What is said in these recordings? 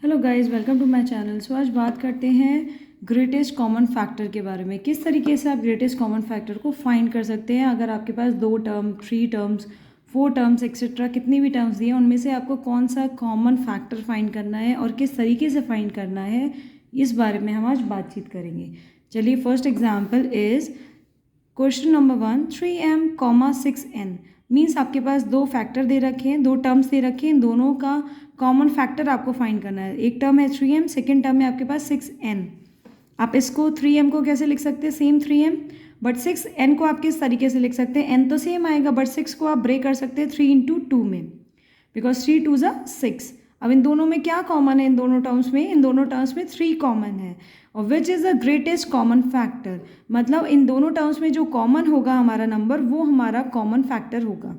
Hello guys, welcome to my channel. So आज बात करते हैं ग्रेटेस्ट कॉमन फैक्टर के बारे में। किस तरीके से आप ग्रेटेस्ट कॉमन फैक्टर को फाइंड कर सकते हैं। अगर आपके पास 2 टर्म, 3 टर्म्स, 4 टर्म्स एक्सेट्रा कितनी भी टर्म्स दिए, उनमें से आपको कौन सा कॉमन फैक्टर फाइंड करना है और किस तरीके से फाइंड करना है, इस बारे में हम आज बातचीत करेंगे। चलिए, first example is question number 1, 3m, 6n। Means आपके पास 2 फैक्टर दे रखे हैं, 2 टर्म्स दे रखे हैं, इन दोनों का कॉमन फैक्टर आपको फाइंड करना है। एक टर्म है 3m, सेकेंड टर्म है आपके पास 6n। आप इसको 3m को कैसे लिख सकते हैं, सेम 3m, बट 6n को आप किस तरीके से लिख सकते हैं। n तो सेम आएगा बट 6 को आप ब्रेक कर सकते हैं 3 इंटू 2 में, बिकॉज 3 2 ज़ा 6। अब इन दोनों में क्या कॉमन है, इन दोनों टर्म्स में 3 कॉमन है। और which is the greatest common factor, मतलब इन दोनों टर्म्स में जो कॉमन होगा हमारा नंबर, वो हमारा कॉमन फैक्टर होगा।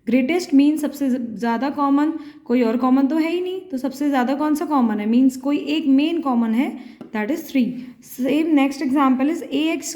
ग्रेटेस्ट मीन्स सबसे ज़्यादा कॉमन, कोई और कॉमन तो है ही नहीं, तो सबसे ज़्यादा कौन सा कॉमन है, मीन्स कोई एक मेन कॉमन है, that is 3। Same next example is ax,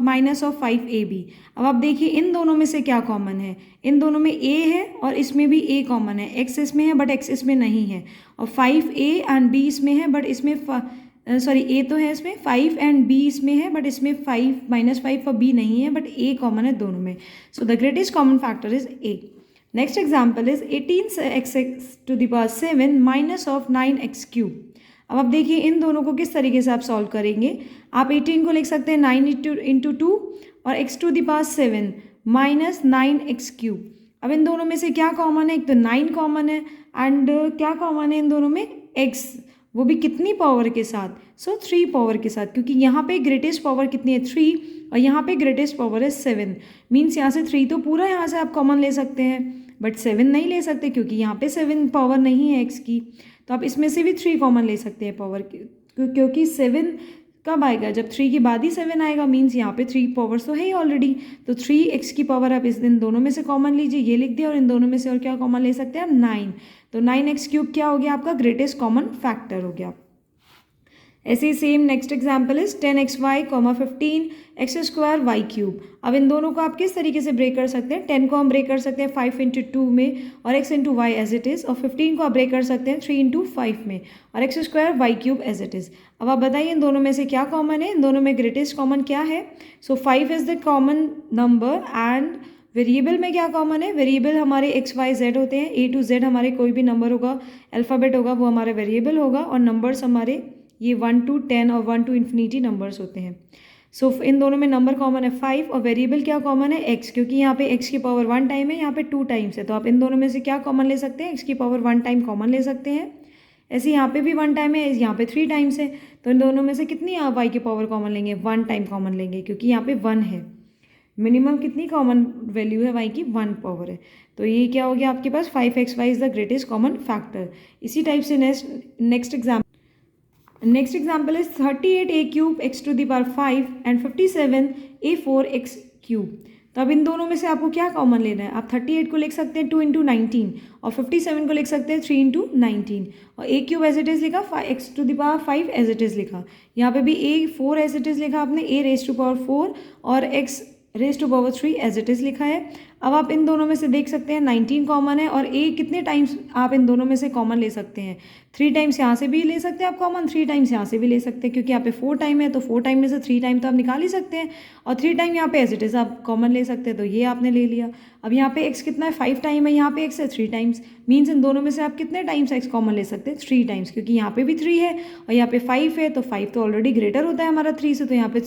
minus of 5ab। अब आप देखिए इन दोनों में से क्या कॉमन है। इन दोनों में a है और इसमें भी a कॉमन है। x इसमें है बट x इसमें नहीं है, और 5a एंड b इसमें है बट इसमें a तो है इसमें, 5 एंड b इसमें है बट इसमें 5 -5 और b नहीं है, बट a कॉमन है दोनों में। So the greatest common factor is a। Next example is 18x7 minus of 9x cube. अब आप देखिए इन दोनों को किस तरीके से आप सॉल्व करेंगे। आप 18 को लिख सकते हैं 9 इंटू 2 और x7 माइनस 9x क्यूब। अब इन दोनों में से क्या कॉमन है, एक तो 9 कॉमन है एंड क्या कॉमन है इन दोनों में, x, वो भी कितनी पावर के साथ, 3 पावर के साथ, क्योंकि यहाँ पे ग्रेटेस्ट पावर कितनी है 3 और यहाँ पे ग्रेटेस्ट पावर है 7। मीन्स यहाँ से 3 तो पूरा यहाँ से आप कॉमन ले सकते हैं, बट 7 नहीं ले सकते क्योंकि यहाँ पे 7 पावर नहीं है x की। तो आप इसमें से भी 3 कॉमन ले सकते हैं पावर, क्योंकि 7 कब आएगा, जब 3 के बाद ही 7 आएगा। मीन्स यहाँ पे 3 पावर्स तो है ही ऑलरेडी, तो 3x की पावर आप इन दोनों में से कॉमन लीजिए, ये लिख दिया, और इन दोनों में से और क्या कॉमन ले सकते हैं आप, 9। तो 9x क्यूब क्या हो गया आपका ग्रेटेस्ट कॉमन फैक्टर हो गया। ऐसे ही same next example is 10xy, 15 x² y cube. अब इन दोनों को आप किस तरीके से ब्रेक कर सकते हैं। 10 को हम ब्रेक कर सकते हैं 5 इंटू 2 में और x into y as it is, और 15 को आप ब्रेक कर सकते हैं 3 इंटू 5 में और x² y cube as it is. अब आप बताइए इन दोनों में से क्या कॉमन है, इन दोनों में ग्रेटेस्ट कॉमन क्या है। सो 5 is the common number and variable में क्या कॉमन है, वेरिएबल हमारे x y z होते हैं, a to z हमारे कोई भी नंबर होगा, अल्फ़ाबेट होगा, वो हमारा वेरिएबल होगा, और नंबर्स हमारे ये 1 to 10 और 1 to इन्फिनिटी नंबर्स होते हैं। सो इन दोनों में नंबर कॉमन है 5 और वेरिएबल क्या कॉमन है x, क्योंकि यहाँ पे x की पावर 1 टाइम है, यहाँ पे 2 टाइम्स है, तो आप इन दोनों में से क्या कॉमन ले सकते हैं, x की पावर 1 टाइम कॉमन ले सकते हैं। ऐसे यहाँ पे भी 1 टाइम है, यहाँ पे 3 टाइम्स है, तो इन दोनों में से कितनी आप y की पावर कॉमन लेंगे, 1 टाइम कॉमन लेंगे, क्योंकि यहाँ पे 1 है। मिनिमम कितनी कॉमन वैल्यू है y की, 1 पावर है। तो ये क्या हो गया आपके पास 5xy is the greatest common factor. इसी टाइप से next example is 38a cube x⁵ and 57a4x cube. तो अब इन दोनों में से आपको क्या कॉमन लेना है। आप 38 को लिख सकते हैं 2 इंटू 19 और 57 को लिख सकते हैं 3 इंटू 19, और a cube as it is लिखा, x⁵ एज इट इज़ लिखा, यहाँ पे भी a4 एज इट इज़ लिखा आपने, a⁴ और x⁻³ एज इट इज़ लिखा है। अब आप इन दोनों में से देख सकते हैं 19 कॉमन है, और a कितने टाइम्स आप इन दोनों में से कॉमन ले सकते हैं, 3 टाइम्स यहाँ से भी ले सकते हैं आप कॉमन, 3 टाइम्स यहाँ से भी ले सकते हैं, क्योंकि यहाँ पे 4 टाइम है, तो 4 टाइम में से 3 टाइम तो आप निकाल ही सकते हैं, और 3 टाइम यहाँ पे एज इट इज़ आप कॉमन ले सकते हैं, तो ये आपने ले लिया। अब यहाँ पे x कितना है, 5 टाइम है, यहाँ पे x है 3 टाइम्स। मीन्स इन दोनों में से आप कितने टाइम्स x कॉमन ले सकते हैं, 3 टाइम्स, क्योंकि यहाँ पे भी 3 है और यहाँ पे 5 है, तो 5 तो ऑलरेडी ग्रेटर होता है हमारा 3 से, तो यहाँ पे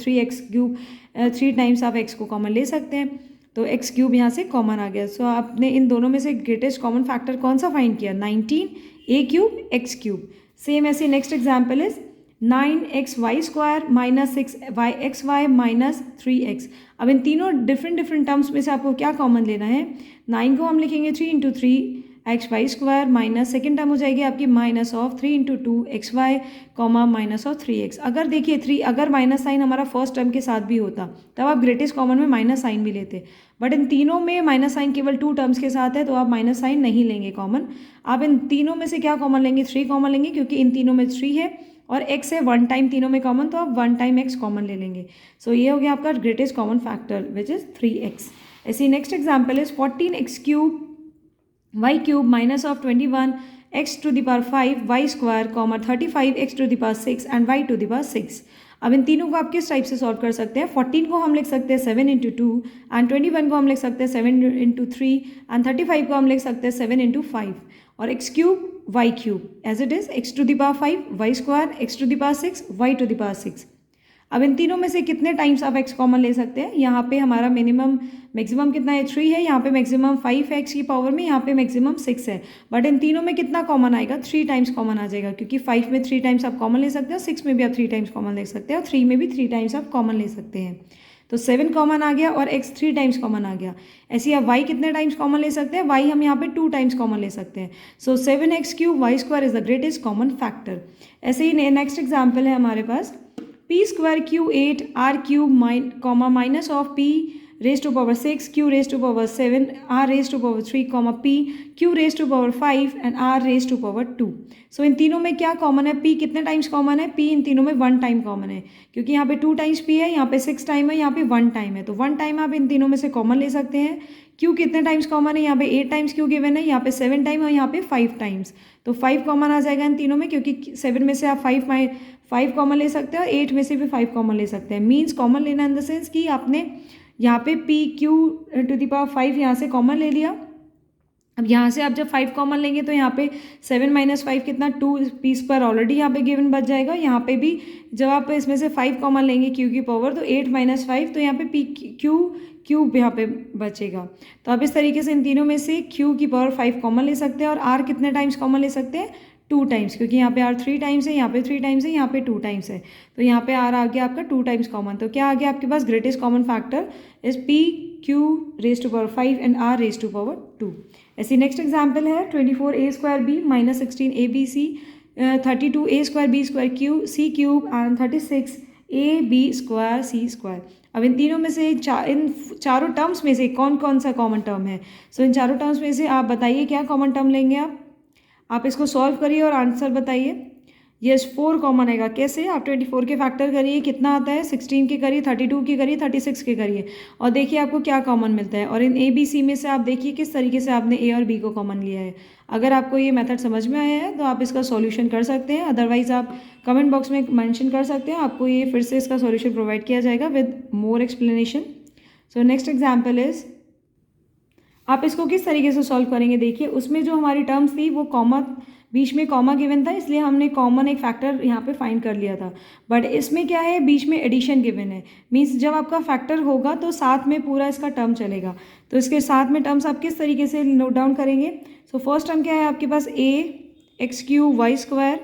3 टाइम्स आप x को कॉमन ले सकते हैं, तो x क्यूब यहाँ से कॉमन आ गया। सो आपने इन दोनों में से ग्रेटेस्ट कॉमन फैक्टर कौन सा फाइंड किया, 19a cube x cube. Same ऐसे next example is 9xy² minus 6yxy minus 3x। अब इन तीनों डिफरेंट टर्म्स में से आपको क्या कॉमन लेना है। 9 को हम लिखेंगे 3 into 3xy² minus, second term हो जाएगी आपकी minus of 3 into 2xy minus of 3x। अगर देखिए 3 अगर माइनस साइन हमारा फर्स्ट टर्म के साथ भी होता, तब आप ग्रेटेस्ट कॉमन में माइनस साइन भी लेते, बट इन तीनों में माइनस साइन केवल 2 टर्म्स के साथ है, तो आप माइनस साइन नहीं लेंगे कॉमन। आप इन तीनों में से क्या कॉमन लेंगे, 3 कॉमन लेंगे, क्योंकि इन तीनों में 3 है और x है 1 टाइम तीनों में कॉमन, तो आप 1 टाइम x कॉमन ले लेंगे। सो ये हो गया आपका greatest common factor which is 3x। ऐसी next example is 14x³ y³ minus of 21 x to the power 5 y square comma 35 x to the power 6 and y to the power 6। अब इन तीनों को आप किस टाइप से सॉल्व कर सकते हैं? 14 को हम लिख सकते हैं 7 इंटू 2 एंड 21 को हम लिख सकते हैं 7 इंटू 3 एंड 35 को हम लिख सकते हैं 7 इंटू 5 और x cube y cube as it is x to the power 5 y square x to the power 6 y to the power 6। अब इन तीनों में से कितने टाइम्स आप x कॉमन ले सकते हैं? यहाँ पे हमारा मैक्सिमम कितना है? 3 है। यहाँ पे मैक्सिमम 5 है x की पावर में, यहाँ पे मैक्सिमम 6 है। बट इन तीनों में कितना कॉमन आएगा? 3 टाइम्स कॉमन आ जाएगा, क्योंकि 5 में 3 टाइम्स आप कॉमन ले सकते हो, 6 में भी आप 3 टाइम्स कॉमन ले सकते हैं और 3 में भी 3 टाइम्स आप कॉमन ले सकते हैं। तो 7 कॉमन आ गया और x 3 टाइम्स कॉमन आ गया। ऐसे ही आप y कितने टाइम्स कॉमन ले सकते हैं? y हम यहाँ पे 2 टाइम्स कॉमन ले सकते हैं। So 7x cube Y square is the greatest common factor. ऐसे ही नेक्स्ट एग्जाम्पल है हमारे पास P square Q 8 R cube minus of P raise to power 6 Q raise to power 7 R raise to power 3 comma P Q raise to power 5 and R raise to power 2। So इन तीनों में क्या common है? P कितने times common है? P in तीनों में 1 time common है, क्योंकि यहाँ पे 2 टाइम्स पी है, यहाँ पे 6 टाइम है, यहाँ पे 1 टाइम है। तो 1 टाइम आप इन तीनों में से कॉमन ले सकते हैं। क्यू कितने टाइम्स कॉमन है? यहाँ पे 8 टाइम्स क्यू गिवन है, यहाँ पे 7 टाइम और यहाँ पे 5 टाइम्स। तो 5 कॉमन आ जाएगा इन तीनों में, क्योंकि 7 में से आप 5 कॉमन ले सकते हैं और 8 में से भी 5 कॉमन ले सकते हैं। मीन्स कॉमन लेना इन द सेंस कि आपने यहाँ पे p q to the power 5 यहाँ से कॉमन ले लिया। अब यहाँ से आप जब 5 कॉमन लेंगे तो यहाँ पे 7 माइनस 5 कितना 2 पी स्क्वायर ऑलरेडी यहाँ पे गिवन बच जाएगा। यहाँ पे भी जब आप इसमें से 5 कॉमन लेंगे क्यू की पावर तो 8 माइनस 5 तो यहाँ पे पी क्यू क्यूब यहाँ पे बचेगा। तो आप इस तरीके से इन तीनों में से क्यू की पावर 5 कॉमन ले सकते हैं और आर कितने टाइम्स कॉमन ले सकते हैं? 2 टाइम्स, क्योंकि यहाँ पे आर 3 टाइम्स है, यहाँ पे 3 टाइम्स है, यहाँ पे 2 टाइम्स है। तो यहाँ पे आर आ गया आपका 2 टाइम्स कॉमन। तो क्या आ गया आपके पास? Greatest common factor is P Q raise to power 5 and R raise to power 2। ऐसी नेक्स्ट एग्जाम्पल है 24 A square B minus 16 A B C 32 A square B square Q C cube and 36 A B square C square. अब इन तीनों में से इन चारों terms में से कौन कौन सा कॉमन टर्म है? सो इन चारों टर्म्स में से आप बताइए क्या कॉमन टर्म लेंगे आप इसको सॉल्व करिए और आंसर बताइए। यस 4 कॉमन आएगा। कैसे? आप 24 के फैक्टर करिए, कितना आता है? 16 के करिए, 32 के करिए, 36 के करिए और देखिए आपको क्या कॉमन मिलता है। और इन ए बी सी में से आप देखिए किस तरीके से आपने ए और बी को कॉमन लिया है। अगर आपको ये मेथड समझ में आया है तो आप इसका सॉल्यूशन कर सकते हैं, अदरवाइज आप कमेंट बॉक्स में मेंशन कर सकते हैं, आपको ये फिर से इसका सॉल्यूशन प्रोवाइड किया जाएगा with more explanation. So next example is आप इसको किस तरीके से सॉल्व करेंगे। देखिए उसमें जो हमारी टर्म्स थी वो कॉमा, बीच में कॉमा गिवन था, इसलिए हमने कॉमन एक फैक्टर यहाँ पे फाइंड कर लिया था। बट इसमें क्या है? बीच में एडिशन गिवन है। मीन्स जब आपका फैक्टर होगा तो साथ में पूरा इसका टर्म चलेगा। तो इसके साथ में टर्म्स आप किस तरीके से नोट डाउन करेंगे? सो फर्स्ट टर्म क्या है आपके पास? A X cube Y square,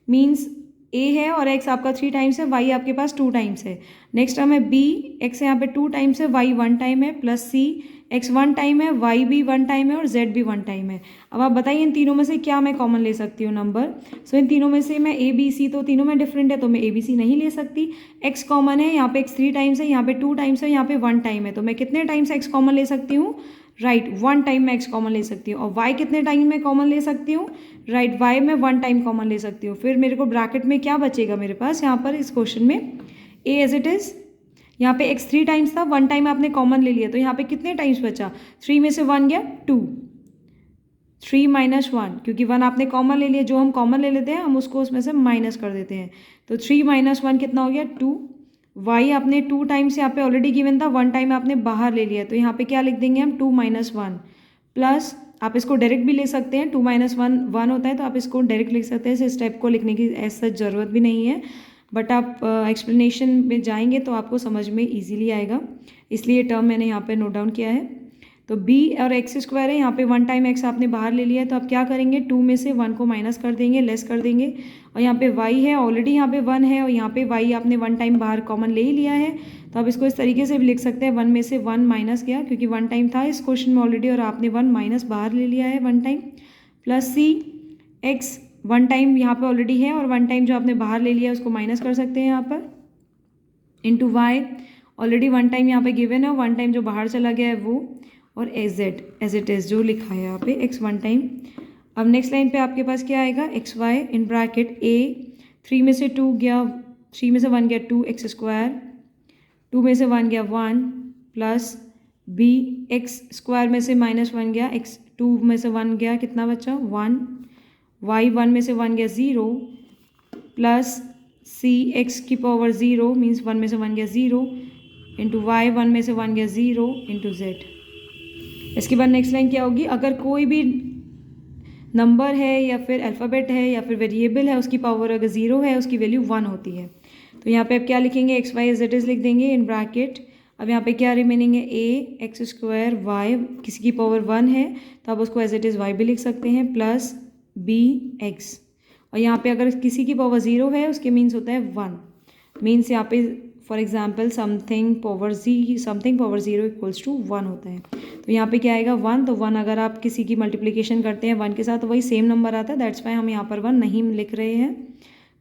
means A है और एक्स आपका 3 टाइम्स है, वाई आपके पास 2 टाइम्स है। नेक्स्ट टर्म है बी, एक्स यहाँ पे 2 टाइम्स है, वाई 1 टाइम है, प्लस सी एक्स 1 टाइम है, वाई भी 1 टाइम है और जेड भी 1 टाइम है। अब आप बताइए इन तीनों में से क्या मैं कॉमन ले सकती हूँ नंबर। सो इन तीनों में से मैं ए बी सी, तो तीनों में डिफरेंट है तो मैं ए बी सी नहीं ले सकती। एक्स कॉमन है, यहाँ पे एक्स 3 टाइम्स है, यहाँ पे 2 टाइम्स है, यहाँ पे 1 टाइम है, तो मैं कितने टाइम्स एक्स कॉमन ले सकती हूँ? राइट 1 टाइम मैं एक्स कॉमन ले सकती हूँ। और वाई कितने टाइम में कॉमन ले सकती हूँ? राइट वाई में 1 टाइम कॉमन ले सकती हूँ। फिर मेरे को ब्रैकेट में क्या बचेगा मेरे पास यहाँ पर इस क्वेश्चन में? ए एज इट इज़, यहाँ पे एक्स 3 टाइम्स था, 1 टाइम आपने कॉमन ले लिया, तो यहाँ पे कितने टाइम्स बचा? 3 में से 1 गया 2, 3 माइनस 1, क्योंकि 1 आपने कॉमन ले लिया, जो हम कॉमन ले लेते हैं हम उसको उसमें से माइनस कर देते हैं। तो 3 माइनस 1 कितना हो गया? 2। वाई आपने 2 टाइम्स यहाँ पे ऑलरेडी गिवन था, 1 टाइम आपने बाहर ले लिया, तो यहाँ पे क्या लिख देंगे हम? 2 माइनस 1 प्लस, आप इसको डायरेक्ट भी ले सकते हैं, 2 माइनस 1 1 होता है, तो आप इसको डायरेक्ट लिख सकते हैं। इस स्टेप को लिखने की ऐसा ज़रूरत भी नहीं है, बट आप एक्सप्लेनेशन में जाएंगे तो आपको समझ में इजीली आएगा, इसलिए टर्म मैंने यहाँ पे नोट डाउन किया है। तो b और एक्स स्क्वायर है, यहाँ पे 1 टाइम x आपने बाहर ले लिया है, तो आप क्या करेंगे? 2 में से 1 को माइनस कर देंगे, लेस कर देंगे। और यहाँ पे y है, ऑलरेडी यहाँ पे 1 है और यहाँ पे y आपने 1 टाइम बाहर कॉमन ले ही लिया है, तो आप इसको इस तरीके से भी लिख सकते हैं 1 में से 1 माइनस गया, क्योंकि 1 टाइम था इस क्वेश्चन में ऑलरेडी और आपने 1 माइनस बाहर ले लिया है 1 time, plus C X 1 time यहाँ पे ऑलरेडी है और 1 टाइम जो आपने बाहर ले लिया उसको माइनस कर सकते हैं यहाँ पर, इंटू वाई ऑलरेडी 1 टाइम यहाँ पे गिवन है, 1 टाइम जो बाहर चला गया है वो, और एज इट इज़ जो लिखा है यहाँ पे एक्स 1 टाइम। अब नेक्स्ट लाइन पे आपके पास क्या आएगा? एक्स वाई इन ब्रैकेट ए 3 में से 2 गया, 3 में से 1 गया 2 एक्स स्क्वायर, 2 में से 1 गया 1 प्लस बी एक्स स्क्वायर में से माइनस 1 गया, एक्स 2 में से 1 गया, कितना बचा? 1 y 1 में से 1 गया 0 प्लस c x की पावर 0 मीन्स 1 में से 1 गया 0 इंटू वाई 1 में से 1 गया 0 इंटू z। इसके बाद नेक्स्ट लाइन क्या होगी, अगर कोई भी नंबर है या फिर अल्फ़ाबेट है या फिर वेरिएबल है उसकी पावर अगर 0 है उसकी वैल्यू 1 होती है। तो यहाँ पे आप क्या लिखेंगे, x y as it is लिख देंगे इन ब्रैकेट। अब यहाँ पे क्या रिमेनिंग है, ए एक्स स्क्वायर वाई, किसी की पावर 1 है तो आप उसको एज इट इज़ वाई भी लिख सकते हैं, प्लस बी एक्स। और यहाँ पे अगर किसी की पावर 0 है उसके मीन्स होता है 1, मीन्स यहाँ पे for example something power 0 equals to 1 होता है। तो यहाँ पे क्या आएगा 1, तो 1 अगर आप किसी की मल्टीप्लिकेशन करते हैं 1 के साथ तो वही सेम नंबर आता है, दैट्स वाई हम यहाँ पर 1 नहीं लिख रहे हैं।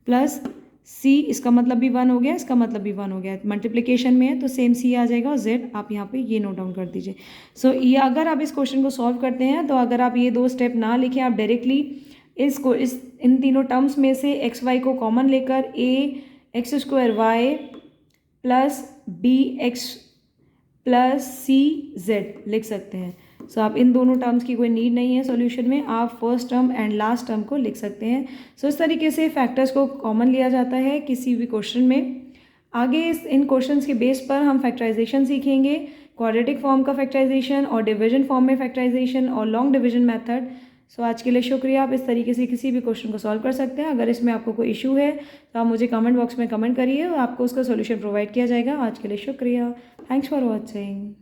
प्लस सी, इसका मतलब भी 1 हो गया, इसका मतलब भी 1 हो गया, मल्टीप्लिकेशन में है तो सेम सी आ जाएगा, और जेड आप यहाँ पे ये नोट डाउन कर दीजिए। सो ये अगर आप इस क्वेश्चन को सॉल्व करते हैं तो अगर आप ये 2 स्टेप ना लिखें, आप डायरेक्टली इन तीनों टर्म्स में से एक्स वाई को कॉमन लेकर A X square Y plus B X plus C Z लिख सकते हैं। सो आप इन दोनों टर्म्स की कोई नीड नहीं है सॉल्यूशन में, आप first term and last term को लिख सकते हैं। सो इस तरीके से फैक्टर्स को कॉमन लिया जाता है किसी भी क्वेश्चन में। आगे इन क्वेश्चंस के बेस पर हम फैक्टराइजेशन सीखेंगे, क्वाड्रेटिक फॉर्म का फैक्टराइजेशन और डिवीजन फॉर्म में फैक्टराइजेशन और लॉन्ग डिवीजन मेथड। सो आज के लिए शुक्रिया। आप इस तरीके से किसी भी क्वेश्चन को सॉल्व कर सकते हैं। अगर इसमें आपको कोई इशू है तो आप मुझे कमेंट बॉक्स में कमेंट करिए और आपको उसका सॉल्यूशन प्रोवाइड किया जाएगा। आज के लिए शुक्रिया। Thanks for watching.